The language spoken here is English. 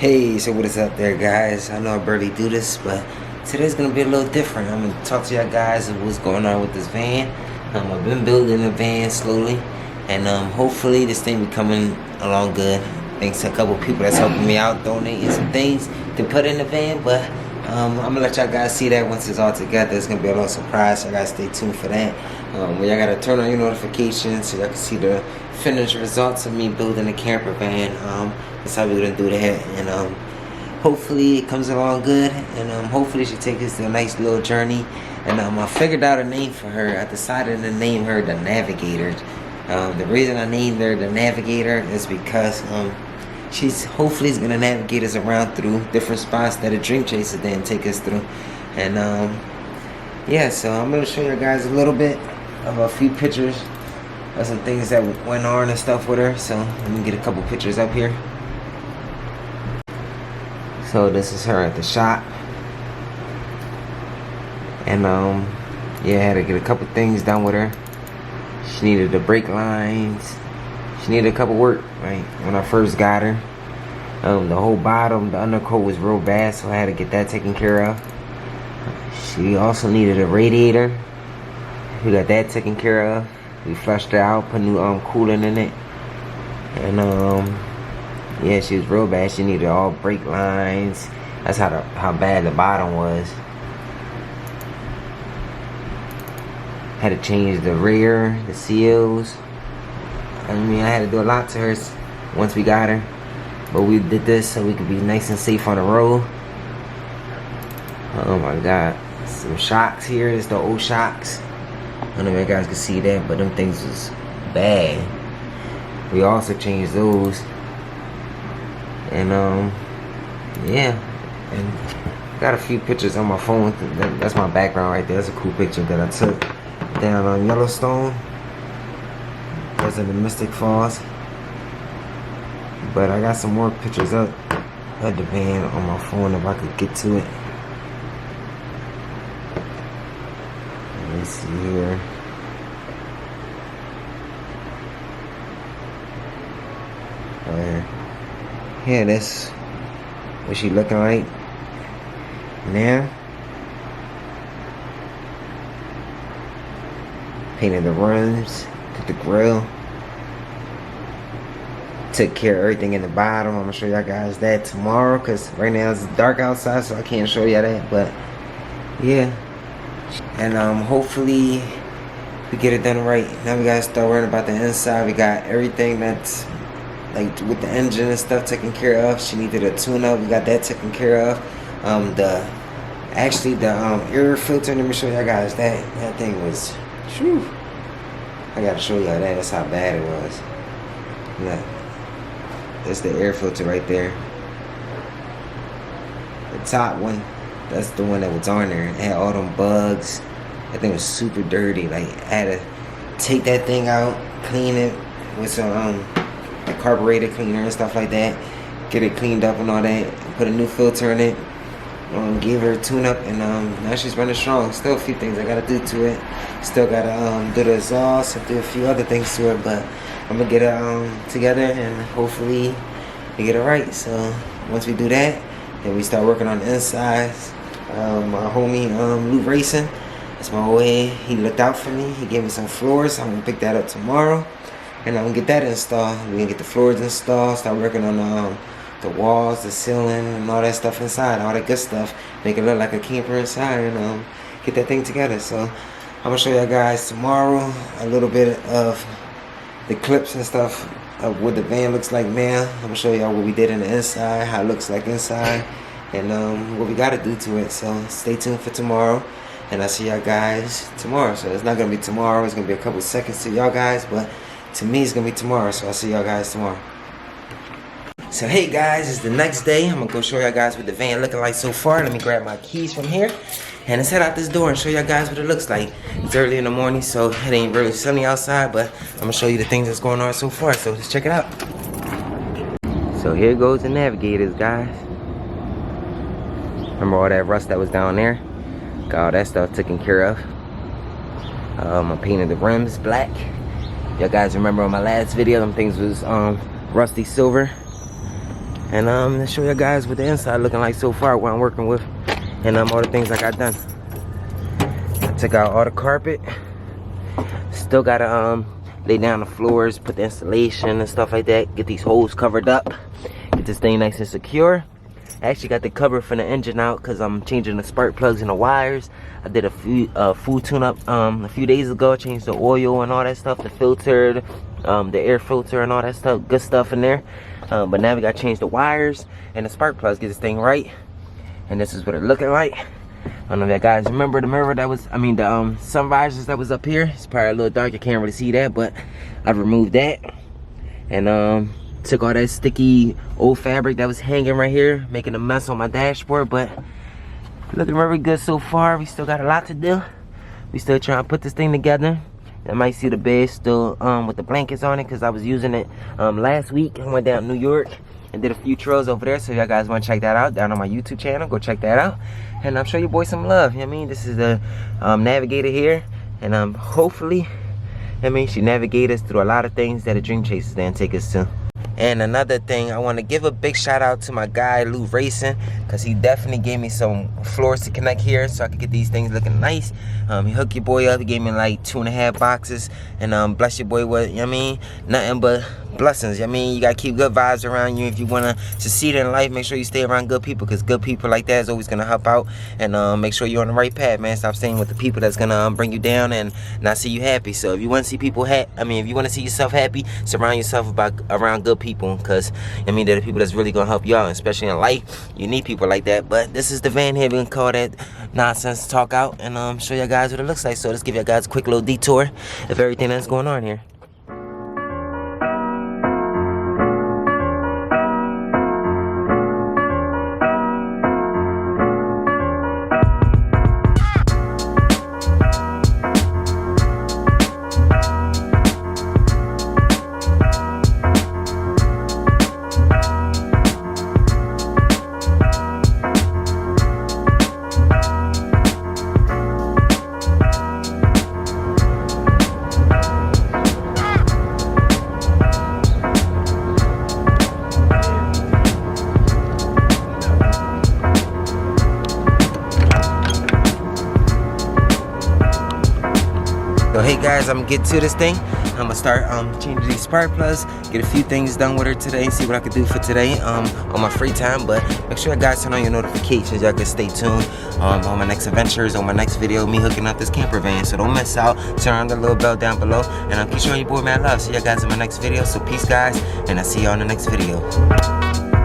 Hey, so what is up there, guys? I know I barely do this, but today's gonna be a little different. I'm gonna talk to y'all guys of what's going on with this van. I've been building the van slowly, and hopefully this thing be coming along good. Thanks to a couple people that's helping me out, donating some things to put in the van. But I'm gonna let y'all guys see that once it's all together. It's gonna be a little surprise, so y'all gotta stay tuned for that. Y'all gotta turn on your notifications so y'all can see the finished results of me building a camper van. That's how we're gonna do that, and hopefully it comes along good, and hopefully she takes us to a nice little journey. And I figured out a name for her. I decided to name her the Navigator. The reason I named her the Navigator is because she's hopefully gonna navigate us around through different spots that a Dream Chaser didn't take us through. And yeah, so I'm gonna show you guys a little bit of a few pictures of some things that went on and stuff with her. So let me get a couple pictures up here. So this is her at the shop, and yeah, I had to get a couple things done with her. She needed the brake lines. She needed a couple work, right? When I first got her, the whole bottom, the undercoat was real bad, so I had to get that taken care of. She also needed a radiator. We got that taken care of. We flushed it out, put new coolant in it, and yeah, she was real bad. She needed all brake lines. That's how bad the bottom was. Had to change the rear, the seals. I mean, I had to do a lot to her once we got her, but we did this so we could be nice and safe on the road. Oh my God, some shocks here. It's the old shocks. I don't know if you guys can see that, but them things was bad. We also changed those. And yeah, and got a few pictures on my phone. That's my background right there. That's a cool picture that I took down on Yellowstone. Those are the Mystic Falls. But I got some more pictures up of the van on my phone if I could get to it. Let me see here. Yeah, that's what she looking like now. Painted the rims, put the grill, took care of everything in the bottom. I'm gonna show y'all guys that tomorrow, because right now it's dark outside, so I can't show y'all that. But yeah, and hopefully we get it done right. Now we gotta start worrying about the inside. We got everything that's like with the engine and stuff taken care of. She needed a tune-up. We got that taken care of. The air filter. Let me show y'all guys that thing was. Whew, I gotta show y'all that. That's how bad it was. Look, that's the air filter right there. The top one, that's the one that was on there. It had all them bugs. That thing was super dirty. Like, I had to take that thing out, clean it with some the carburetor cleaner and stuff like that, get it cleaned up and all that, put a new filter in it, give her a tune up, and now she's running strong. Still a few things I gotta do to it. Still gotta do the exhaust and do a few other things to it, but I'm gonna get it together and hopefully we get it right. So once we do that, then we start working on the insides. My homie Lou Racing, that's my way. He looked out for me. He gave me some floors. I'm gonna pick that up tomorrow. And I'm gonna get that installed. We're gonna get the floors installed, start working on the walls, the ceiling, and all that stuff inside, all that good stuff. Make it look like a camper inside, and get that thing together. So I'm gonna show y'all guys tomorrow a little bit of the clips and stuff of what the van looks like now. I'm gonna show y'all what we did in the inside, how it looks like inside, and what we gotta do to it. So stay tuned for tomorrow, and I'll see y'all guys tomorrow. So it's not gonna be tomorrow, it's gonna be a couple seconds to y'all guys, but to me, it's gonna be tomorrow, so I'll see y'all guys tomorrow. So hey guys, it's the next day. I'm gonna go show y'all guys what the van looking like so far. Let me grab my keys from here, and let's head out this door and show y'all guys what it looks like. It's early in the morning, so it ain't really sunny outside, but I'm gonna show you the things that's going on so far, so let's check it out. So here goes the Navigators, guys. Remember all that rust that was down there? Got all that stuff taken care of. I painted the rims black. Y'all guys remember on my last video, them things was rusty silver. And let's show you guys what the inside looking like so far, what I'm working with, and all the things I got done. I took out all the carpet. Still gotta lay down the floors, put the installation and stuff like that, get these holes covered up, get this thing nice and secure. I actually got the cover for the engine out because I'm changing the spark plugs and the wires. I did a full tune-up a few days ago. I changed the oil and all that stuff, the filter, the air filter and all that stuff, good stuff in there. But now we got to change the wires and the spark plugs, get this thing right. And this is what it's looking like. I don't know if you guys remember the mirror that was, the sun visors that was up here. It's probably a little dark, you can't really see that, but I removed that. And took all that sticky old fabric that was hanging right here, making a mess on my dashboard, but looking very good so far. We still got a lot to do. We still trying to put this thing together. I might see the bed still with the blankets on it because I was using it last week. I went down to New York and did a few trails over there, so if y'all guys want to check that out down on my YouTube channel, go check that out. And I'm show your boy some love. You know what I mean? This is the Navigator here, and hopefully, she navigate us through a lot of things that a Dream Chasers then take us to. And another thing, I want to give a big shout out to my guy Lou Racing, because he definitely gave me some floors to connect here so I could get these things looking nice. He hooked your boy up. He gave me like 2.5 boxes, and bless your boy with, nothing but blessings. You gotta keep good vibes around you. If you want to succeed in life, make sure you stay around good people, because good people like that is always gonna help out. And make sure you're on the right path, man. Stop staying with the people that's gonna bring you down and not see you happy. So if you want to see people if you want to see yourself happy, surround yourself around good people, because they're the people that's really gonna help you out, especially in life. You need people like that. But this is the van here. We can call that nonsense talk out and show you guys what it looks like. So let's give you guys a quick little detour of everything that's going on here. So hey guys, I'm gonna get to this thing. I'm gonna start changing these spark plugs, get a few things done with her today, see what I can do for today on my free time. But make sure you guys turn on your notifications, y'all can stay tuned on my next adventures, on my next video, me hooking up this camper van. So don't miss out, turn on the little bell down below, and keep showing your boy mad love. See you guys in my next video. So peace guys, and I'll see y'all in the next video.